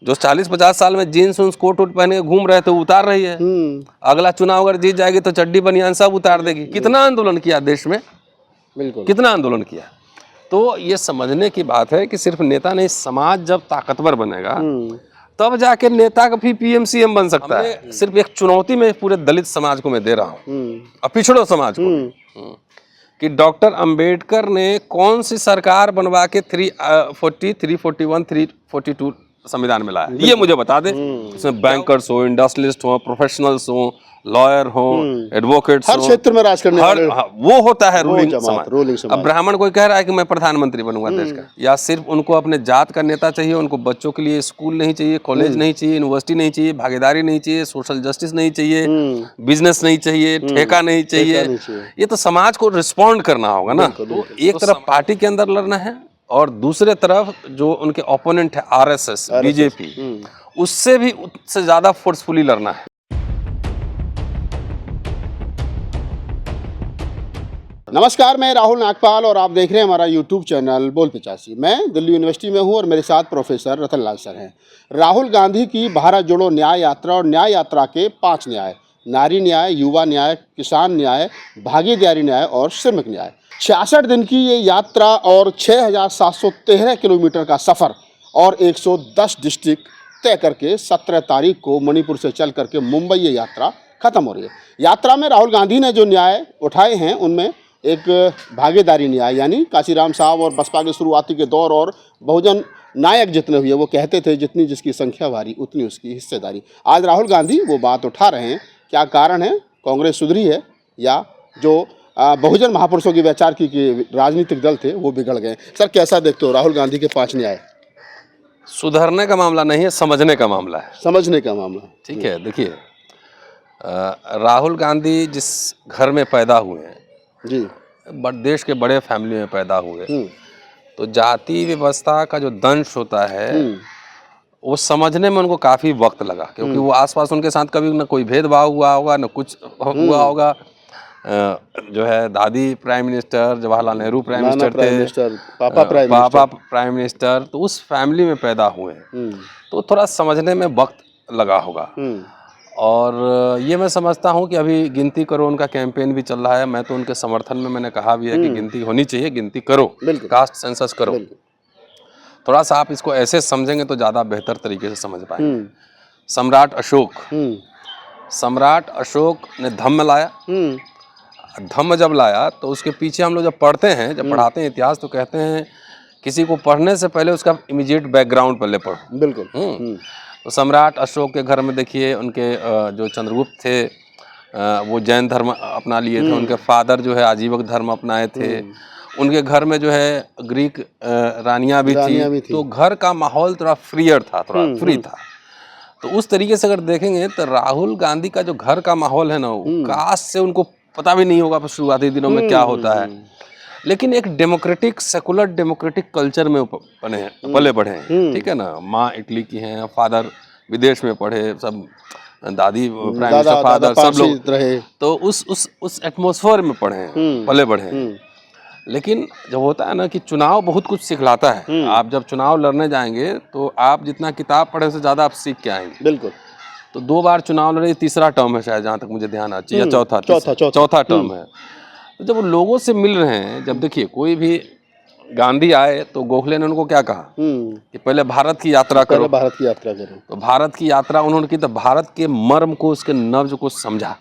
जो 40-50 साल में जीन्स उन्स कोट वोट पहने के घूम रहे थे उतार रही है। अगला चुनाव अगर जीत जाएगी तो चड्डी बनियान सब उतार देगी। कितना आंदोलन किया देश में, बिल्कुल कितना आंदोलन किया। तो ये समझने की बात है कि सिर्फ नेता नहीं, समाज जब ताकतवर बनेगा तब जाके नेता का भी पीएम सीएम बन सकता है। सिर्फ एक चुनौती में पूरे दलित समाज को मैं दे रहा हूँ और पिछड़ो समाज को कि डॉक्टर अंबेडकर ने कौन सी सरकार बनवा के 340, 341, 342 संविधान में लाया, ये मुझे बता दे। इसमें बैंकर्स हो, इंडस्ट्रियलिस्ट हो, प्रोफेशनल्स हो, लॉयर हो, एडवोकेट्स हर क्षेत्र में राज करने वाले वो होता है रूलिंग समाज। समाज। अब ब्राह्मण कोई कह रहा है कि मैं प्रधानमंत्री बनूंगा देश का, या सिर्फ उनको अपने जात का नेता चाहिए, उनको बच्चों के लिए स्कूल नहीं चाहिए, कॉलेज नहीं चाहिए, यूनिवर्सिटी नहीं चाहिए, भागीदारी नहीं चाहिए, सोशल जस्टिस नहीं चाहिए, बिजनेस नहीं चाहिए, ठेका नहीं चाहिए। ये तो समाज को रिस्पॉन्ड करना होगा ना। तो एक तरफ पार्टी के अंदर लड़ना है और दूसरे तरफ जो उनके ओपोनेंट है आरएसएस, बीजेपी, उससे भी उससे ज्यादा फोर्सफुली लड़ना है। नमस्कार, मैं राहुल नागपाल और आप देख रहे हैं हमारा यूट्यूब चैनल बोल 85। मैं दिल्ली यूनिवर्सिटी में हूं और मेरे साथ प्रोफेसर रतनलाल सर हैं। राहुल गांधी की भारत जोड़ो न्याय यात्रा और न्याय यात्रा के 5 न्याय, नारी न्याय, युवा न्याय, किसान न्याय, भागीदारी न्याय और श्रमिक न्याय। 66 दिन की ये यात्रा और 6713 किलोमीटर का सफ़र और 110 डिस्ट्रिक्ट तय करके 17 तारीख को मणिपुर से चल करके मुंबई ये यात्रा खत्म हो रही है। यात्रा में राहुल गांधी ने जो न्याय उठाए हैं उनमें एक भागीदारी न्याय, यानी काशीराम साहब और बसपा के शुरुआती के दौर और बहुजन नायक जितने हुए वो कहते थे जितनी जिसकी संख्या भारी उतनी उसकी हिस्सेदारी। आज राहुल गांधी वो बात उठा रहे हैं। क्या कारण है? कांग्रेस सुधरी है या जो बहुजन महापुरुषों के विचार की राजनीतिक दल थे वो बिगड़ गए? सर, कैसा देखते हो राहुल गांधी के 5 न्याय? सुधरने का मामला नहीं है, समझने का मामला है। समझने का मामला, ठीक है। देखिए, राहुल गांधी जिस घर में पैदा हुए हैं जी, देश के बड़े फैमिली में पैदा हुए, तो जाति व्यवस्था का जो दंश होता है वो समझने में उनको काफ़ी वक्त लगा, क्योंकि वो आसपास उनके साथ कभी न कोई भेदभाव हुआ होगा न कुछ हुआ होगा। जो है दादी prime minister, Jawaharlal Nehru prime minister थे, पापा प्राइम मिनिस्टर, तो उस फैमिली में पैदा हुए हैं, तो थोड़ा समझने में वक्त लगा होगा। और ये मैं समझता हूँ कि अभी गिनती करो उनका कैंपेन भी चल रहा है। मैं तो उनके समर्थन में मैंने कहा भी है कि गिनती होनी चाहिए, गिनती करो, कास्ट सेंसस करो। थोड़ा सा आप इसको ऐसे समझेंगे तो ज़्यादा बेहतर तरीके से समझ पाएंगे। सम्राट अशोक ने धम्म लाया। धम्म जब लाया तो उसके पीछे हम लोग जब पढ़ते हैं, जब पढ़ाते हैं इतिहास, तो कहते हैं किसी को पढ़ने से पहले उसका इमीडिएट बैकग्राउंड पहले पढ़ो। बिल्कुल। तो सम्राट अशोक के घर में देखिए उनके जो चंद्रगुप्त थे वो जैन धर्म अपना लिए थे, उनके फादर जो है आजीवक धर्म अपनाए थे, उनके घर में जो है ग्रीक रानियां भी थी। तो घर का माहौल थोड़ा फ्रीयर था, थोड़ा फ्री था। तो उस तरीके से अगर देखेंगे तो राहुल गांधी का जो घर का माहौल है ना, कास्ट से उनको पता भी नहीं होगा शुरुआती दिनों में क्या होता है, लेकिन एक डेमोक्रेटिक सेकुलर डेमोक्रेटिक कल्चर में पले बढ़े हैं। ठीक है ना। माँ इटली की हैं, फादर विदेश में पढ़े, सब दादी प्राइम मिनिस्टर फादर सब लोग रहे, तो उस एटमॉस्फेयर में पढ़े हैं, पले बढ़े हैं। लेकिन जब होता है ना कि चुनाव बहुत कुछ सिखलाता है। आप जब चुनाव लड़ने जाएंगे तो आप जितना किताब पढ़े से ज्यादा आप सीख के आएंगे। बिल्कुल। तो 2 बार चुनाव लड़े, तीसरा टर्म है शायद, जहाँ तक मुझे ध्यान आता है, या चौथा टर्म है। तो जब वो लोगों से मिल रहे हैं, जब देखिए कोई भी गांधी आए तो गोखले ने उनको क्या कहा कि पहले भारत की यात्रा करो, भारत की यात्रा करो। तो भारत की यात्रा उन्होंने की, तो भारत के मर्म को, उसके नब्ज को समझा।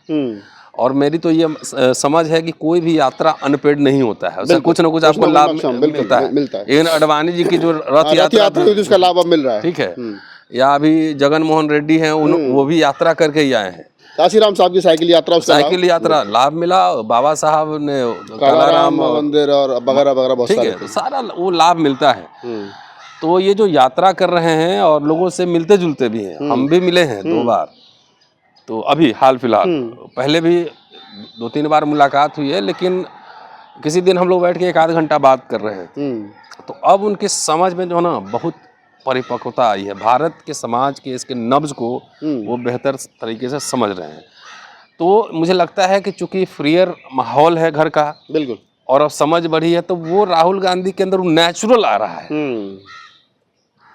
और मेरी तो ये समझ है कि कोई भी यात्रा अनपेड नहीं होता है, उससे कुछ ना कुछ आपको लाभ मिलता है। लेकिन अडवाणी जी की जो रथ यात्रा उसका लाभ अब मिल रहा है। ठीक है। या अभी जगन मोहन रेड्डी हैं, वो भी यात्रा करके ही आए हैं। काशीराम साहब की साइकिल यात्रा लाभ मिला। बाबा साहब ने कालाराम मंदिर और वगैरह वगैरह बहुत सारे, तो सारा वो लाभ मिलता है। तो ये जो यात्रा कर रहे हैं और लोगों से मिलते जुलते भी हैं, हम भी मिले हैं 2 बार, तो अभी हाल फिलहाल, पहले भी 2-3 बार मुलाकात हुई है, लेकिन किसी दिन हम लोग बैठ के 1 आध घंटा बात कर रहे हैं, तो अब उनकी समझ में जो है ना बहुत परिपक्वता आई है। भारत के समाज के इसके नब्ज को वो बेहतर तरीके से समझ रहे हैं। तो मुझे लगता है कि चूंकि फ्रीयर माहौल है घर का, बिल्कुल, और अब समझ बढ़ी है, तो वो राहुल गांधी के अंदर नेचुरल आ रहा है।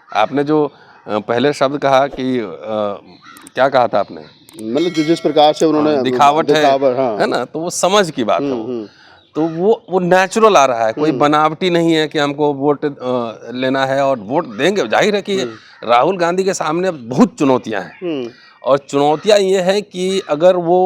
आपने जो पहले शब्द कहा कि क्या कहा था आपने, मतलब जो जिस प्रकार से उन्होंने दिखावट हाँ। है ना, तो वो समझ की बात है वो। तो वो नेचुरल आ रहा है, कोई बनावटी नहीं है कि हमको वोट लेना है और वोट देंगे। जाहिर है कि राहुल गांधी के सामने बहुत चुनौतियां हैं, और चुनौतियां ये है कि अगर वो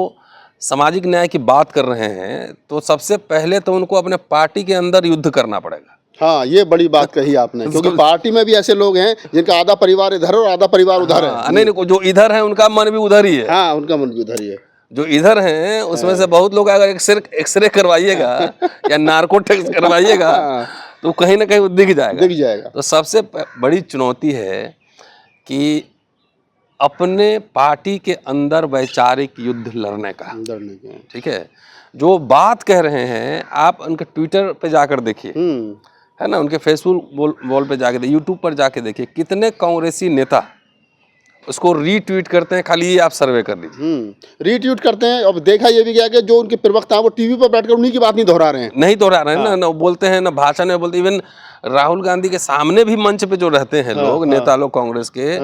सामाजिक न्याय की बात कर रहे हैं तो सबसे पहले तो उनको अपने पार्टी के अंदर युद्ध करना पड़ेगा। हाँ, ये बड़ी बात कही आपने, क्योंकि पार्टी में भी ऐसे लोग हैं जिनका आधा परिवार इधर और आधा परिवार उधर है। नहीं, जो इधर है उनका मन भी उधर ही है। हाँ, उनका मन भी उधर ही है। जो इधर हैं उसमें से बहुत लोग अगर एक्सरे करवाइएगा या नार्को टेस्ट करवाइएगा तो कहीं ना कहीं वो दिख जाएगा। तो सबसे बड़ी चुनौती है कि अपने पार्टी के अंदर वैचारिक युद्ध लड़ने का। ठीक है, जो बात कह रहे हैं आप उनके ट्विटर पे जाकर देखिए, है ना, उनके फेसबुक वॉल पे जाके देखिए, यूट्यूब पर जाके देखिए, कितने कांग्रेसी नेता उसको रीट्वीट करते हैं। खाली ये आप सर्वे कर लीजिए। रीट्वीट करते हैं। अब देखा ये भी गया कि जो उनके प्रवक्ता हैं वो टीवी पर बैठकर उन्हीं की बात नहीं दोहरा रहे हैं, ना बोलते हैं, ना भाषण में बोलते। इवन राहुल गांधी के सामने भी मंच पे जो रहते हैं लोग, नेता लोग कांग्रेस के,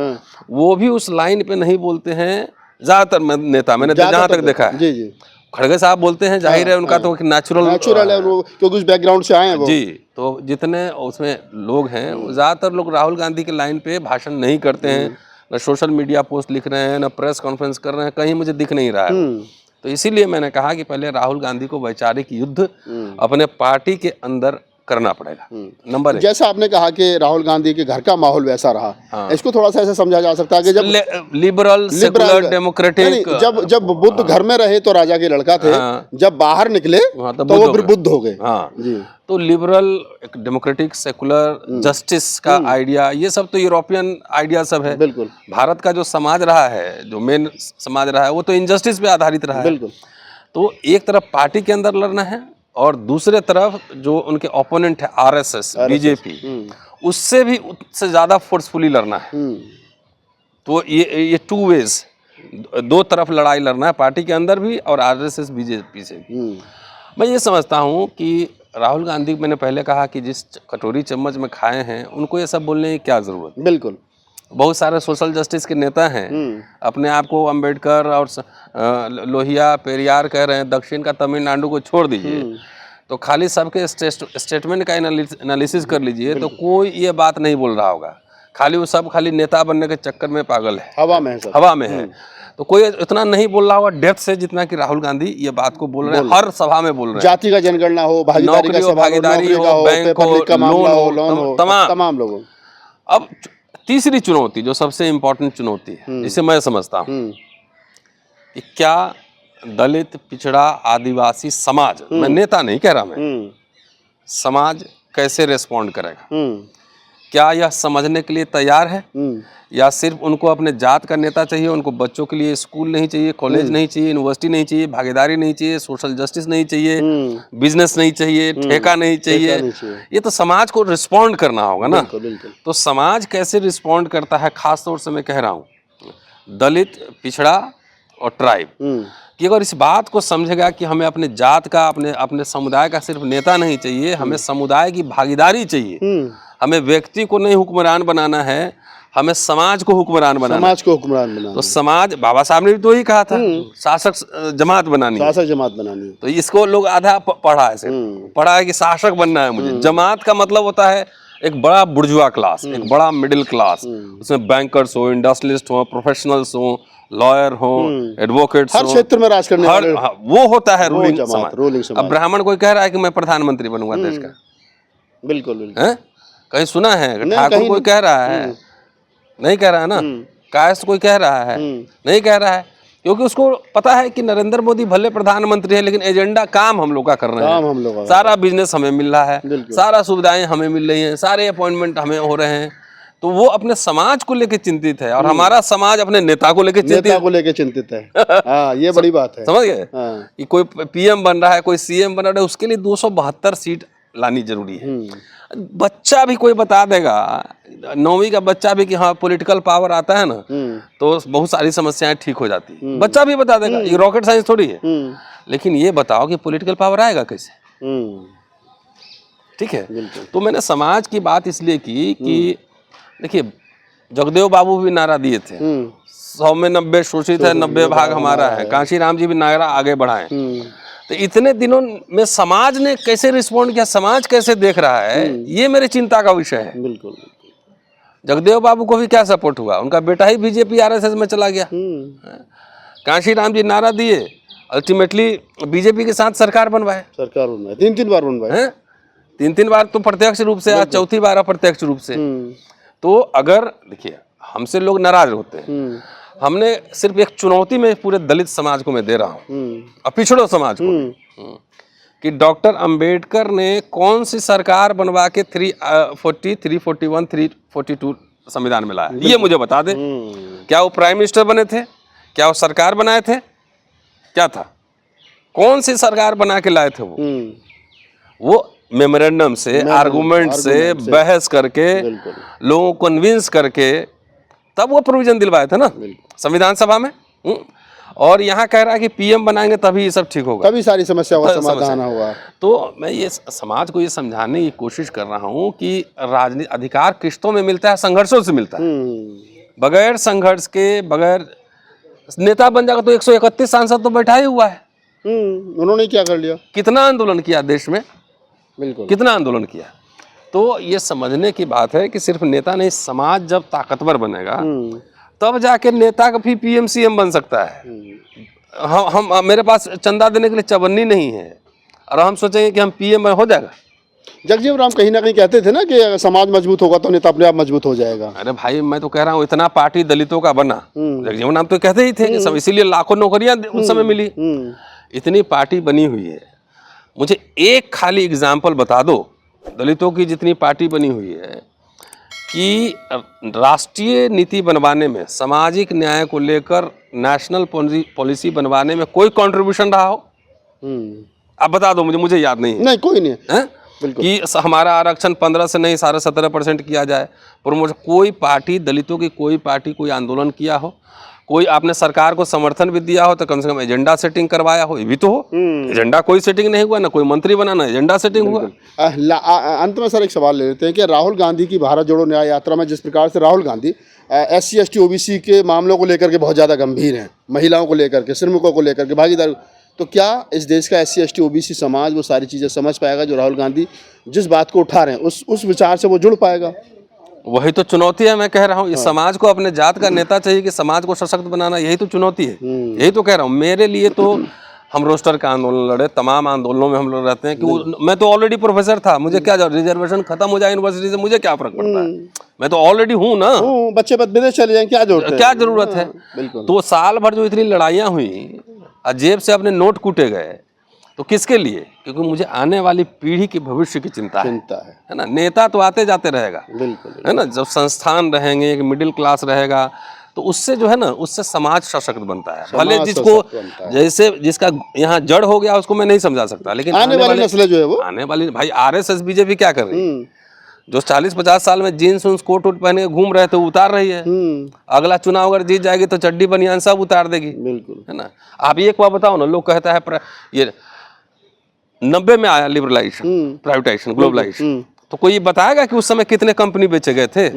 वो भी उस लाइन पे नहीं बोलते हैं। ज्यादातर नेता मैंने जहां तक देखा है, जी खड़गे साहब बोलते हैं, जाहिर है उनका तो नेचुरल है वो, क्योंकि उस बैकग्राउंड से आए हैं वो। जी, तो जितने उसमें लोग हैं ज्यादातर लोग राहुल गांधी के लाइन पे भाषण नहीं करते हैं, न सोशल मीडिया पोस्ट लिख रहे हैं, न प्रेस कॉन्फ्रेंस कर रहे हैं, कहीं मुझे दिख नहीं रहा है। तो इसीलिए मैंने कहा कि पहले राहुल गांधी को वैचारिक युद्ध अपने पार्टी के अंदर करना पड़ेगा। नंबर 1, जैसा आपने कहा कि राहुल गांधी के घर का माहौल वैसा रहा। हाँ। इसको थोड़ा सा ऐसे समझा जा सकता है कि जब लिबरल सेकुलर डेमोक्रेटिक, जब बुद्ध घर में रहे तो राजा के लड़का थे, जब बाहर निकले तो वो फिर बुद्ध हो गए। हाँ जी, तो लिबरल, डेमोक्रेटिक, सेकुलर, जस्टिस का आइडिया, ये सब तो यूरोपियन आइडिया सब है। बिल्कुल। भारत का जो समाज रहा है, जो मेन समाज रहा है, वो तो इनजस्टिस पे आधारित रहा है। बिल्कुल। तो एक तरफ पार्टी के अंदर लड़ना है और दूसरे तरफ जो उनके ओपोनेंट है आरएसएस, बीजेपी, उससे भी उससे ज्यादा फोर्सफुली लड़ना है। तो ये 2 वेज, 2 तरफ लड़ाई लड़ना है, पार्टी के अंदर भी और आरएसएस बीजेपी से भी। मैं ये समझता हूँ कि राहुल गांधी, मैंने पहले कहा कि जिस कटोरी चम्मच में खाए हैं उनको ये सब बोलने की क्या जरूरत। बिल्कुल। बहुत सारे सोशल जस्टिस के नेता हैं, अपने आप को अंबेडकर और लोहिया, पेरियार कह रहे हैं। दक्षिण का तमिलनाडु को छोड़ दीजिए, तो खाली सबके स्टेटमेंट का एनालिसिस कर लीजिए, तो कोई ये बात नहीं बोल रहा होगा। खाली वो सब खाली नेता बनने के चक्कर में पागल है, हवा में है सब। हवा में है। तो कोई इतना नहीं बोल रहा होगा डेप्थ से जितना कि राहुल गांधी ये बात को बोल रहे हैं, हर सभा में बोल रहे हैं। जाति का जनगणना हो, भागीदारी का भागीदारी हो, बैंक हो, लोन हो, तमाम लोगों। अब तीसरी चुनौती जो सबसे इम्पोर्टेंट चुनौती है, जिसे मैं समझता हूँ कि क्या दलित, पिछड़ा, आदिवासी समाज, मैं नेता नहीं कह रहा, मैं समाज कैसे रेस्पॉन्ड करेगा। क्या यह समझने के लिए तैयार है, या सिर्फ उनको अपने जात का नेता चाहिए, उनको बच्चों के लिए स्कूल नहीं चाहिए, कॉलेज नहीं चाहिए, यूनिवर्सिटी नहीं चाहिए, भागीदारी नहीं चाहिए, सोशल जस्टिस नहीं चाहिए, बिजनेस नहीं चाहिए, ठेका नहीं चाहिए। ये तो समाज को रिस्पॉन्ड करना होगा ना। तो समाज कैसे रिस्पॉन्ड करता है, खास तौर से मैं कह रहा हूँ दलित, पिछड़ा और ट्राइब, कि अगर इस बात को समझेगा कि हमें अपने जात का, अपने समुदाय का सिर्फ नेता नहीं चाहिए, हमें समुदाय की भागीदारी चाहिए, हमें व्यक्ति को नहीं हुक्मरान बनाना है, हमें समाज को हुक्मरान बनाना, समाज को हुक्मरान बनाना। तो समाज, बाबा साहब ने भी तो ही कहा था, शासक जमात बनानी, शासक जमात बनानी। तो इसको लोग आधा पढ़ा है, पढ़ा है कि शासक बनना है मुझे। जमात का मतलब होता है एक बड़ा बुर्जुआ क्लास, एक बड़ा मिडिल क्लास, उसमें बैंकर्स हो, इंडस्ट्रियलिस्ट हो, प्रोफेशनल हो, लॉयर हो, एडवोकेट्स हो, हर क्षेत्र में राज करने वाले, वो होता है रूलिंग समाज। अब ब्राह्मण कोई कह रहा है कि मैं प्रधानमंत्री बनूंगा देश का, बिल्कुल, कहीं सुना है? ठाकुर कोई कह रहा है? नहीं कह रहा है ना। कायस्थ कोई कह रहा है? नहीं कह रहा है, क्योंकि उसको पता है कि नरेंद्र मोदी भले प्रधानमंत्री है, लेकिन एजेंडा काम हम लोग का कर रहे हैं, सारा बिजनेस हमें मिल रहा है, सारा सुविधाएं हमें मिल रही हैं, सारे अपॉइंटमेंट हमें हो रहे हैं। तो वो अपने समाज को लेकर चिंतित है, और हमारा समाज अपने नेता को लेकर चिंतित है। हाँ, ये बड़ी बात है, समझ गए? कि कोई पीएम बन रहा है, कोई सीएम बन रहा है, उसके लिए 272 सीट लानी जरूरी है। बच्चा भी कोई बता देगा, 9वीं का बच्चा भी, कि हाँ पॉलिटिकल पावर आता है ना तो बहुत सारी समस्याएं ठीक हो जाती है, बच्चा भी बता देगा। ये रॉकेट साइंस थोड़ी है। लेकिन ये बताओ कि पॉलिटिकल पावर आएगा कैसे? ठीक है। तो मैंने समाज की बात इसलिए की कि देखिए, जगदेव बाबू भी नारा दिए थे, 100 में 90 शोषित है, 90 भाग हमारा है। कांशीराम जी भी नारा आगे बढ़ाए। तो इतने दिनों में समाज ने कैसे रिस्पॉन्ड किया, समाज कैसे देख रहा है, ये मेरे चिंता का विषय है। बिल्कुल। जगदेव बाबू को भी क्या सपोर्ट हुआ, उनका बेटा ही बीजेपी आरएसएस में चला गया। कांशीराम जी नारा दिए, अल्टीमेटली बीजेपी के साथ सरकार बनवाए, सरकार बनवाए, 3 बार बनवाए, 3 बार तो प्रत्यक्ष रूप से, आज चौथी बार अप्रत्यक्ष रूप से। तो अगर देखिए हमसे लोग नाराज होते हैं, हमने सिर्फ एक चुनौती में पूरे दलित समाज को मैं दे रहा हूँ, और पिछड़ों समाज को, कि डॉक्टर अंबेडकर ने कौन सी सरकार बनवा के 340, 341, 342 संविधान में लाया, ये मुझे बता दे। क्या वो प्राइम मिनिस्टर बने थे, क्या वो सरकार बनाए थे, क्या था, कौन सी सरकार बना के लाए थे वो मेमोरेंडम से, आर्गुमेंट से बहस करके, लोगों को कन्विंस करके तब वो प्रोविजन दिलवाए थे ना संविधान सभा में। और यहाँ कह रहा है कि पीएम बनाएंगे तभी ये सब ठीक होगा, तभी सारी समस्या का समाधान होगा। तो मैं ये समाज को ये समझाने की कोशिश कर रहा हूँ कि राजनीति अधिकार किश्तों में मिलता है, संघर्षों से मिलता है। बगैर संघर्ष के, बगैर नेता बन जाएगा तो 131 सांसद तो बैठा ही हुआ है। उन्होंने क्या कर लिया, कितना आंदोलन किया देश में, बिल्कुल कितना आंदोलन किया। तो ये समझने की बात है कि सिर्फ नेता नहीं, समाज जब ताकतवर बनेगा तब जाके नेता का भी पीएम सीएम बन सकता है। हम मेरे पास चंदा देने के लिए चवन्नी नहीं है और हम सोचेंगे कि हम पीएम हो जाएगा। जगजीवन राम कहीं ना कहीं कहते थे ना कि अगर समाज मजबूत होगा तो नेता अपने आप मजबूत हो जाएगा। अरे भाई मैं तो कह रहा हूँ इतना पार्टी दलितों का बना, जगजीवन राम तो कहते ही थे कि सब, इसीलिए लाखों नौकरियां उस समय मिली। इतनी पार्टी बनी हुई है, मुझे एक खाली एग्जाम्पल बता दो दलितों की जितनी पार्टी बनी हुई है कि राष्ट्रीय नीति बनवाने में, सामाजिक न्याय को लेकर नेशनल पॉलिसी बनवाने में कोई कंट्रीब्यूशन रहा हो। आप बता दो मुझे याद नहीं है। नहीं, कोई नहीं है कि हमारा आरक्षण 15 से नहीं 17.5% किया जाए, प्रमोशन, कोई पार्टी, दलितों की कोई पार्टी कोई आंदोलन किया हो, कोई आपने सरकार को समर्थन भी दिया हो तो कम से कम एजेंडा सेटिंग करवाया हो, ये भी तो हो। एजेंडा कोई सेटिंग नहीं हुआ, ना कोई मंत्री बना, ना एजेंडा सेटिंग हुआ। अंत में सर एक सवाल ले लेते हैं कि राहुल गांधी की भारत जोड़ो न्याय यात्रा में जिस प्रकार से Rahul Gandhi SC ST OBC के मामलों को लेकर के बहुत ज़्यादा गंभीर हैं, महिलाओं को लेकर के, श्रमिकों को लेकर के, भागीदार, तो क्या इस देश का SC ST OBC समाज वो सारी चीज़ें समझ पाएगा जो राहुल गांधी जिस बात को उठा रहे हैं, उस विचार से वो जुड़ पाएगा? वही तो चुनौती है, मैं कह रहा हूँ। इस समाज को अपने जात का नेता चाहिए कि समाज को सशक्त बनाना, यही तो चुनौती है। यही तो कह रहा हूँ। मेरे लिए तो हम रोस्टर का आंदोलन लड़े, तमाम आंदोलनों में हम लोग रहते हैं कि मैं तो ऑलरेडी प्रोफेसर था, मुझे क्या, रिजर्वेशन खत्म हो जाए यूनिवर्सिटी से मुझे क्या फर्क पड़ता है, मैं तो ऑलरेडी हूँ ना। बच्चे विदेश चले जाएं, क्या जरूरत है। तो साल भर जो इतनी लड़ाइयाँ हुई, जेब से अपने नोट कूटे गए, तो किसके लिए? क्योंकि मुझे आने वाली पीढ़ी के भविष्य की चिंता है ना। नेता तो आते जाते रहेगा, है ना, जब संस्थान रहेंगे, एक मिडिल क्लास रहेगा, तो उससे जो है ना, उससे समाज सशक्त बनता है। भले जिसको जैसे जिसका यहाँ जड़ हो गया उसको मैं नहीं समझा सकता, लेकिन आने वाली नस्लें जो है वो, आने वाली, भाई RSS BJP क्या कर रही है? जो 40-50 साल में जीन्स उन्स कोट वोट पहने के घूम रहे थे उतार रही है। अगला चुनाव अगर जीत जाएगी तो चड्डी बनियान सब उतार देगी, बिल्कुल, है ना। आप एक बार बताओ ना, लोग कहता है ये 90 में आया लिबरलाइजेशन, प्राइवेटाइजेशन, ग्लोबलाइजेशन, तो कोई बताएगा कि उस समय कितने कंपनी बेचे गए थे?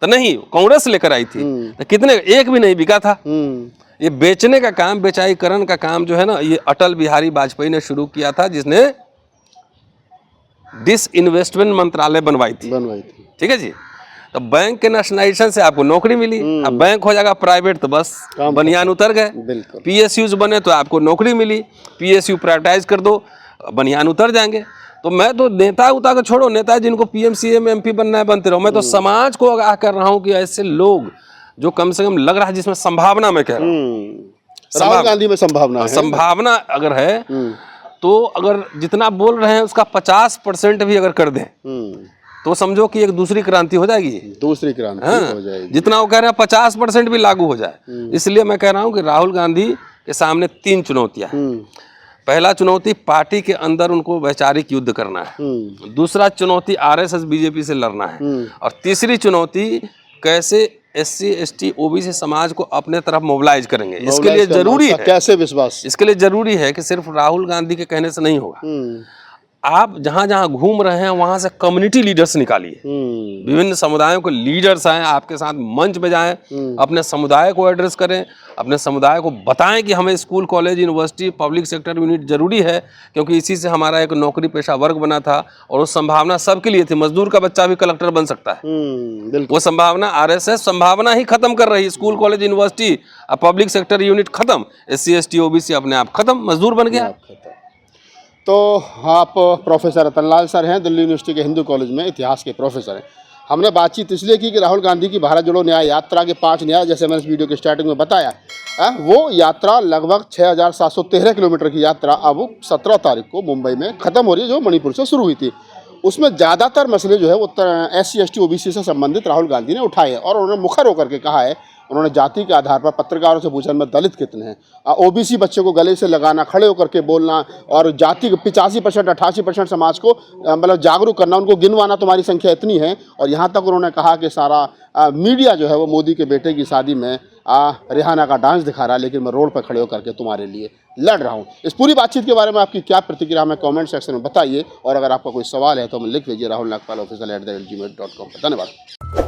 तो नहीं, कांग्रेस लेकर आई थी, तो कितने, एक भी नहीं बिका था। ये बेचने का काम, बेचाईकरण का काम जो है ना, ये अटल बिहारी वाजपेयी ने शुरू किया था, जिसने डिसइन्वेस्टमेंट मंत्रालय बनवाई थी। ठीक है जी। तो बैंक के नेशनलाइजेशन से आपको नौकरी मिली। अब बैंक हो जाएगा प्राइवेट तो बस बनियान उतर गए। PSUs बने तो आपको नौकरी मिली, PSU प्राइवेटाइज कर दो, बनियान उतर जाएंगे। तो मैं तो नेता उतार के छोड़ो, नेता जिनको PM CM MP बनना है बनते रहो। मैं तो समाज को आगाह कर रहा हूँ कि ऐसे लोग जो कम से कम लग रहा है जिसमें संभावना, मैं कह रहा हूँ राहुल गांधी में संभावना अगर है, तो अगर जितना बोल रहे हैं उसका 50% भी अगर कर दें तो समझो कि एक दूसरी क्रांति हो जाएगी। दूसरी क्रांति हो जाएगी। जितना वो कह रहे हैं 50% भी लागू हो जाए। इसलिए मैं कह रहा हूँ कि राहुल गांधी के सामने 3 चुनौतियां हैं। पहला चुनौती पार्टी के अंदर उनको वैचारिक युद्ध करना है। दूसरा चुनौती RSS BJP से लड़ना है। और तीसरी चुनौती कैसे SC ST OBC समाज को अपने तरफ मोबिलाइज करेंगे। इसके लिए जरूरी है, कैसे विश्वास, इसके लिए जरूरी है कि सिर्फ राहुल गांधी के कहने से नहीं होगा। आप जहाँ जहाँ घूम रहे हैं वहाँ से कम्युनिटी लीडर्स निकालिए, विभिन्न समुदायों के लीडर्स आए आपके साथ मंच पे जाएं, अपने समुदाय को एड्रेस करें, अपने समुदाय को बताएं कि हमें school, college, university, public sector unit जरूरी है, क्योंकि इसी से हमारा एक नौकरी पेशा वर्ग बना था और वो संभावना सबके लिए थी। मजदूर का बच्चा भी कलेक्टर बन सकता है, बिल्कुल। वो संभावना आरएसएस संभावना ही खत्म कर रही है। School, college, university, public sector unit खत्म, SC ST OBC अपने आप खत्म, मजदूर बन गया। तो आप प्रोफेसर रतनलाल सर हैं, दिल्ली यूनिवर्सिटी के हिंदू कॉलेज में इतिहास के प्रोफेसर हैं। हमने बातचीत इसलिए की कि राहुल गांधी की भारत जोड़ो न्याय यात्रा के 5 न्याय, जैसे मैंने इस वीडियो के स्टार्टिंग में बताया, वो यात्रा लगभग 6713 किलोमीटर की यात्रा अब 17 तारीख को मुंबई में ख़त्म हो रही है, जो मणिपुर से शुरू हुई थी। उसमें ज़्यादातर मसले जो है वो SC ST OBC से संबंधित राहुल गांधी ने उठाए हैं और उन्होंने मुखर होकर के कहा है। उन्होंने जाति के आधार पर पत्रकारों से पूछा में दलित कितने हैं, OBC बच्चे को गले से लगाना, खड़े होकर के बोलना और जाति 85% 88% समाज को मतलब जागरूक करना, उनको गिनवाना, तुम्हारी संख्या इतनी है। और यहाँ तक उन्होंने कहा कि सारा मीडिया जो है वो मोदी के बेटे की शादी में रिहाना का डांस दिखा रहा है, लेकिन मैं रोड पर खड़े होकर के तुम्हारे लिए लड़ रहा हूँ। इस पूरी बातचीत के बारे में आपकी क्या प्रतिक्रिया हमें कमेंट सेक्शन में बताइए, और अगर आपका कोई सवाल है तो हमें लिख लीजिए rahulnagpal@gmail.com पर। धन्यवाद।